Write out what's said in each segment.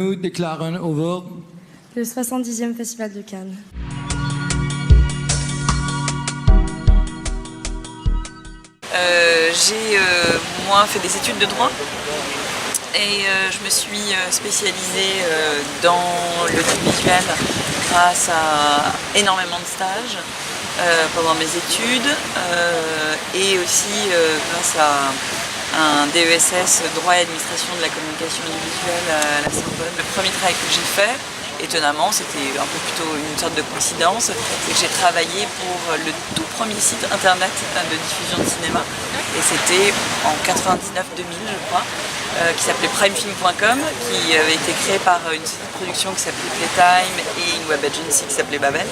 Nu déclaren over le 70e Festival de Cannes. J'ai moi fait des études de droit et je me suis spécialisée dans l'audiovisuel grâce à énormément de stages pendant mes études et aussi grâce à un DESS droit et administration de la communication audiovisuelle à la Sorbonne. Le premier travail que j'ai fait, étonnamment, c'était un peu plutôt une sorte de coïncidence, c'est que j'ai travaillé pour le tout premier site internet de diffusion de cinéma et c'était en 99-2000 je crois, qui s'appelait primefilm.com, qui avait été créé par une société de production qui s'appelait Playtime et une web agency qui s'appelait Babel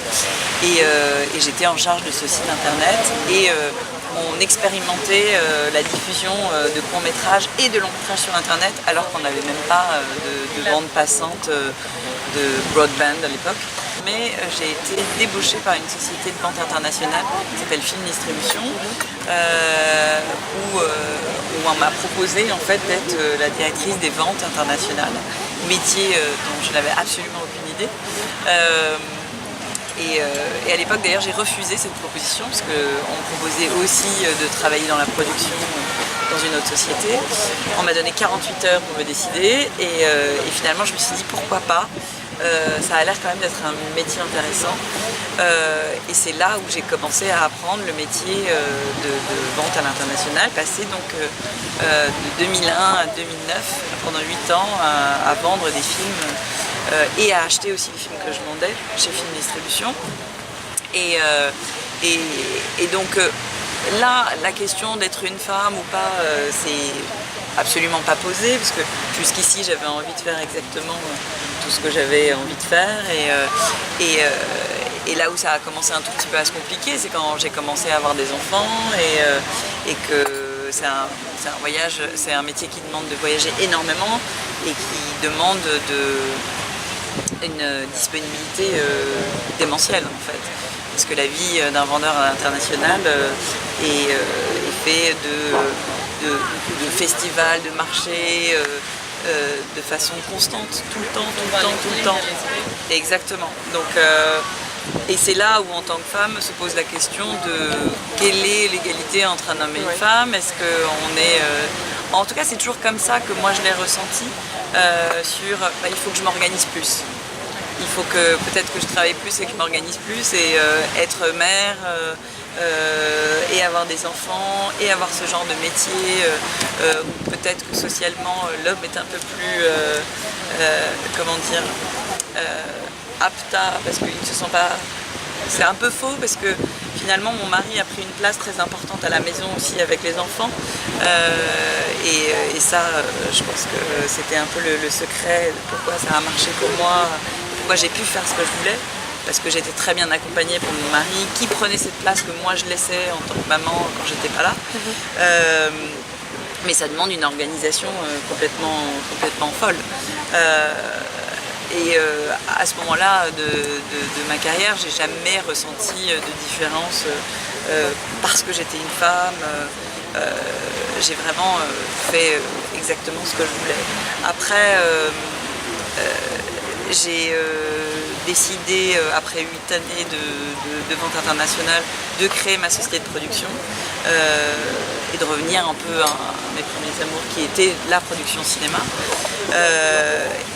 et j'étais en charge de ce site internet et on expérimentait la diffusion de courts-métrages et de longs-métrages sur internet alors qu'on n'avait même pas de bande passante de broadband à l'époque. Mais j'ai été débauchée par une société de vente internationale qui s'appelle Film Distribution où on m'a proposé en fait d'être la directrice des ventes internationales, métier dont je n'avais absolument aucune idée. Et à l'époque d'ailleurs j'ai refusé cette proposition parce qu'on me proposait aussi de travailler dans la production dans une autre société. On m'a donné 48 heures pour me décider et finalement je me suis dit pourquoi pas. Ça a l'air quand même d'être un métier intéressant et c'est là où j'ai commencé à apprendre le métier de vente à l'international, passé donc de 2001 à 2009 pendant 8 ans à vendre des films et à acheter aussi les films que je vendais chez Film Distribution et donc là la question d'être une femme ou pas c'est absolument pas posé parce que jusqu'ici j'avais envie de faire exactement tout ce que j'avais envie de faire et là où ça a commencé un tout petit peu à se compliquer c'est quand j'ai commencé à avoir des enfants et que c'est un voyage, c'est un métier qui demande de voyager énormément et qui demande une disponibilité démentielle en fait parce que la vie d'un vendeur à l'international est fait de festivals, de marchés, de façon constante, tout le temps. Exactement. Donc, et c'est là où en tant que femme se pose la question de quelle est l'égalité entre un homme et une femme. Est-ce qu'on est... En tout cas c'est toujours comme ça que moi je l'ai ressenti il faut que je m'organise plus. Il faut que peut-être que je travaille plus et que je m'organise plus et être mère et avoir des enfants et avoir ce genre de métier où peut-être que socialement l'homme est un peu plus apte à, parce qu'il ne se sent pas... C'est un peu faux parce que finalement mon mari a pris une place très importante à la maison aussi avec les enfants et ça je pense que c'était un peu le secret de pourquoi ça a marché pour moi, pourquoi j'ai pu faire ce que je voulais parce que j'étais très bien accompagnée par mon mari qui prenait cette place que moi je laissais en tant que maman quand j'étais pas là. Mais ça demande une organisation complètement folle. Et à ce moment-là de ma carrière, j'ai jamais ressenti de différence parce que j'étais une femme. J'ai vraiment fait exactement ce que je voulais. Après, j'ai décidé, après 8 années de vente internationale, de créer ma société de production et de revenir un peu à mes premiers amours qui étaient la production cinéma.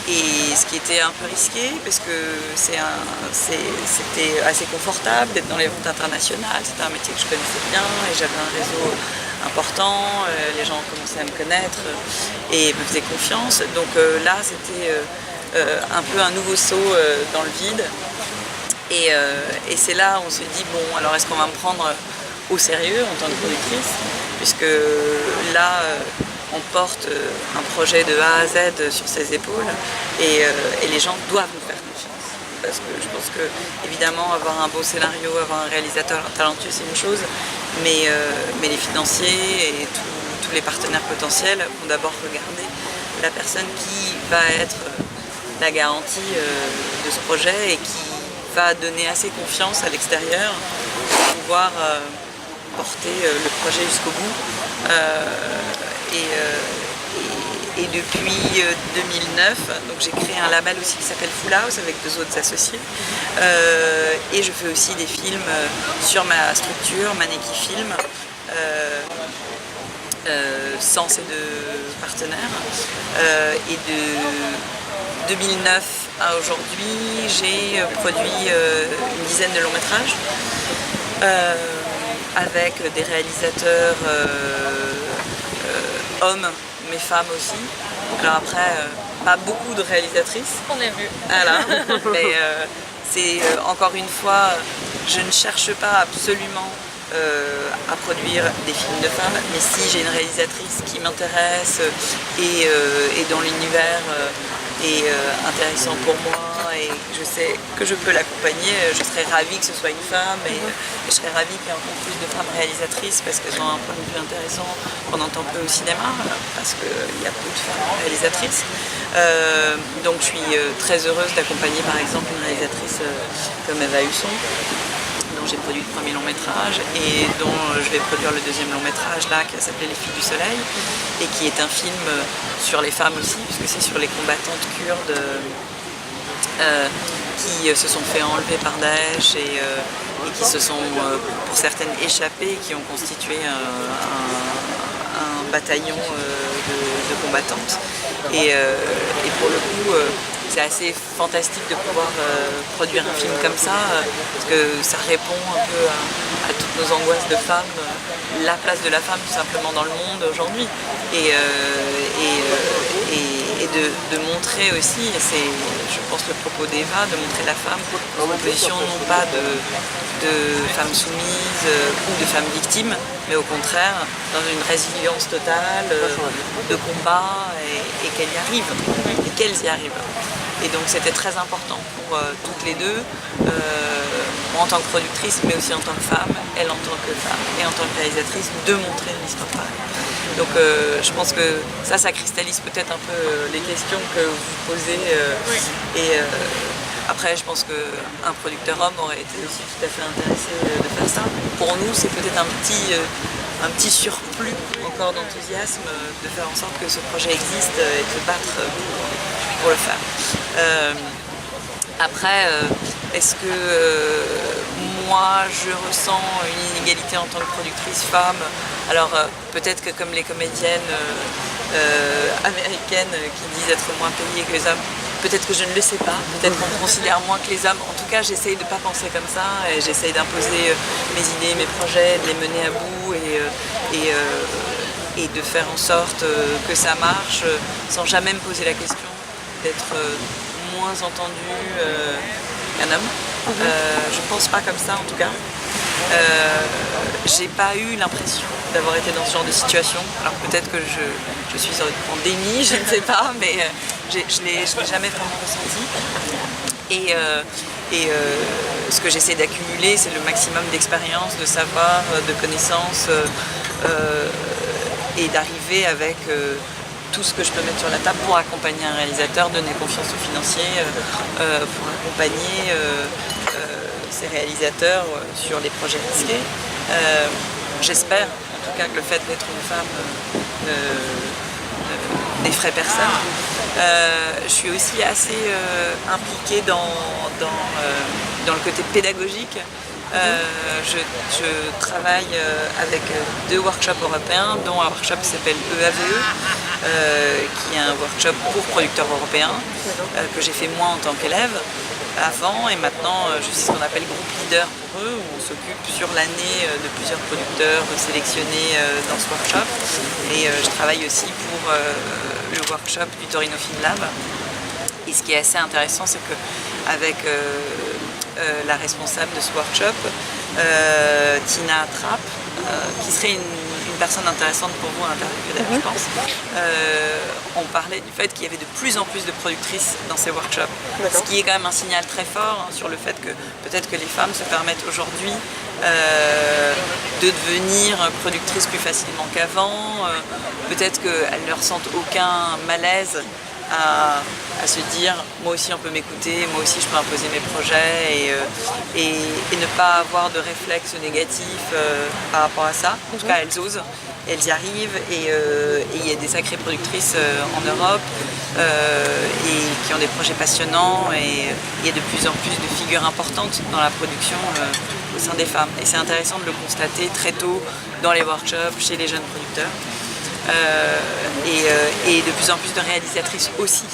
Et ce qui était un peu risqué parce que c'était assez confortable d'être dans les ventes internationales, c'était un métier que je connaissais bien et j'avais un réseau important, les gens commençaient à me connaître et me faisaient confiance. Donc là c'était un peu un nouveau saut dans le vide et c'est là où on se dit bon alors est-ce qu'on va me prendre au sérieux en tant que productrice puisque là on porte un projet de A à Z sur ses épaules et les gens doivent nous faire confiance parce que je pense que évidemment avoir un beau scénario, avoir un réalisateur talentueux c'est une chose mais les financiers et tous les partenaires potentiels vont d'abord regarder la personne qui va être la garantie de ce projet et qui va donner assez confiance à l'extérieur pour pouvoir porter le projet jusqu'au bout. Et depuis 2009, donc j'ai créé un label aussi qui s'appelle Full House avec 2 autres associés. Et je fais aussi des films sur ma structure, Maneki Film, sans ces 2 partenaires. Et de 2009 à aujourd'hui, j'ai produit une dizaine de longs métrages avec des réalisateurs hommes, mais femmes aussi. Alors après, pas beaucoup de réalisatrices. On a vu. Voilà. Mais c'est encore une fois, je ne cherche pas absolument à produire des films de femmes, mais si j'ai une réalisatrice qui m'intéresse et dont l'univers est intéressant pour moi et je sais que je peux l'accompagner, je serais ravie que ce soit une femme et je serais ravie qu'il y ait encore plus de femmes réalisatrices parce qu'elles ont un point de vue intéressant qu'on entend peu au cinéma parce qu'il y a peu de femmes réalisatrices. Donc je suis très heureuse d'accompagner par exemple une réalisatrice comme Eva Husson, dont j'ai produit le premier long métrage et dont je vais produire le deuxième long métrage là qui s'appelait Les Filles du Soleil et qui est un film sur les femmes aussi puisque c'est sur les combattantes kurdes qui se sont fait enlever par Daesh et qui se sont pour certaines échappées, qui ont constitué un bataillon de combattantes et pour le coup c'est assez fantastique de pouvoir produire un film comme ça parce que ça répond un peu à toutes nos angoisses de femmes, la place de la femme tout simplement dans le monde aujourd'hui et de montrer aussi, et c'est je pense le propos d'Eva, de montrer la femme dans une position non pas de femme soumise ou de femme victime, mais au contraire dans une résilience totale, de combat et qu'elle y arrive, et qu'elles y arrivent. Et donc c'était très important pour toutes les deux, moi en tant que productrice mais aussi en tant que femme, elle en tant que femme et en tant que réalisatrice, de montrer une histoire pareille. Donc je pense que ça cristallise peut-être un peu les questions que vous posez. Et après je pense qu'un producteur homme aurait été aussi tout à fait intéressé de faire ça. Pour nous c'est peut-être un petit surplus encore d'enthousiasme de faire en sorte que ce projet existe et de se battre pour le faire. Après, est-ce que moi je ressens une inégalité en tant que productrice femme? Alors peut-être que comme les comédiennes américaines qui disent être moins payées que les hommes, peut-être que je ne le sais pas, peut-être qu'on me considère moins que les hommes. En tout cas, j'essaye de ne pas penser comme ça et j'essaye d'imposer mes idées, mes projets, de les mener à bout et de faire en sorte que ça marche sans jamais me poser la question d'être moins entendue qu'un homme. Je pense pas comme ça en tout cas. J'ai pas eu l'impression d'avoir été dans ce genre de situation. Alors peut-être que je suis en déni, je ne sais pas, mais je l'ai jamais vraiment ressenti. Et ce que j'essaie d'accumuler, c'est le maximum d'expérience, de savoir, de connaissances et d'arriver avec tout ce que je peux mettre sur la table pour accompagner un réalisateur, donner confiance aux financiers, pour accompagner ces réalisateurs sur les projets risqués. J'espère en tout cas que le fait d'être une femme n'effraie personne. Je suis aussi assez impliquée dans le côté pédagogique. Je travaille avec 2 workshops européens, dont un workshop qui s'appelle EAVE, qui est un workshop pour producteurs européens, que j'ai fait moi en tant qu'élève avant, et maintenant je suis ce qu'on appelle groupe leader pour eux, où on s'occupe sur l'année de plusieurs producteurs sélectionnés dans ce workshop. Et je travaille aussi pour le workshop du Torino Film Lab. Et ce qui est assez intéressant, c'est qu'avec la responsable de ce workshop, Tina Trapp, qui serait une personne intéressante pour vous à interviewer, je pense. On parlait du fait qu'il y avait de plus en plus de productrices dans ces workshops, ce qui est quand même un signal très fort sur le fait que peut-être que les femmes se permettent aujourd'hui de devenir productrices plus facilement qu'avant, peut-être qu'elles ne ressentent aucun malaise à se dire moi aussi on peut m'écouter, moi aussi je peux imposer mes projets et ne pas avoir de réflexe négatif par rapport à ça. En tout cas elles osent elles y arrivent et il y a des sacrées productrices en Europe et qui ont des projets passionnants et il y a de plus en plus de figures importantes dans la production au sein des femmes. Et c'est intéressant de le constater très tôt dans les workshops, chez les jeunes producteurs et de plus en plus de réalisatrices aussi.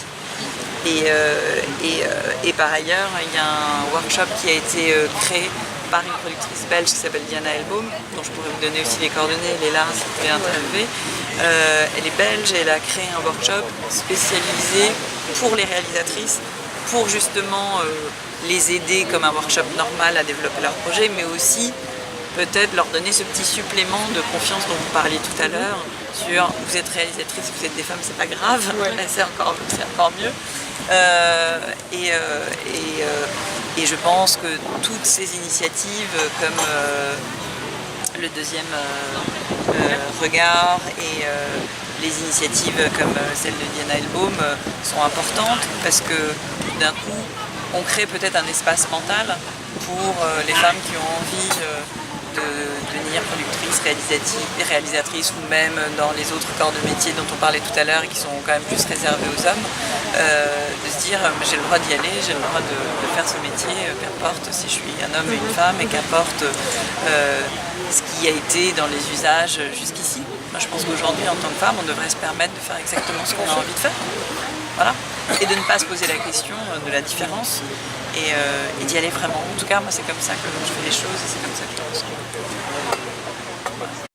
Et par ailleurs, il y a un workshop qui a été créé par une productrice belge qui s'appelle Diana Elbaum, dont je pourrais vous donner aussi les coordonnées, elle est là si vous pouvez interviewer. Elle est belge et elle a créé un workshop spécialisé pour les réalisatrices, pour justement les aider comme un workshop normal à développer leur projet, mais aussi peut-être leur donner ce petit supplément de confiance dont vous parliez tout à l'heure, sur vous êtes réalisatrice, vous êtes des femmes, c'est pas grave, ouais. c'est encore mieux. Et je pense que toutes ces initiatives comme le deuxième regard et les initiatives comme celle de Diana Elbaum sont importantes parce que d'un coup on crée peut-être un espace mental pour les femmes qui ont envie de devenir productrices, réalisatrices ou même dans les autres corps de métier dont on parlait tout à l'heure et qui sont quand même plus réservés aux hommes, de se dire j'ai le droit d'y aller, j'ai le droit de faire ce métier, qu'importe si je suis un homme et une femme et qu'importe ce qui a été dans les usages jusqu'ici. Moi je pense qu'aujourd'hui en tant que femme on devrait se permettre de faire exactement ce qu'on a envie de faire. Voilà. Et de ne pas se poser la question de la différence et d'y aller vraiment. En tout cas, moi c'est comme ça que je fais les choses et c'est comme ça que je le ressens. Voilà.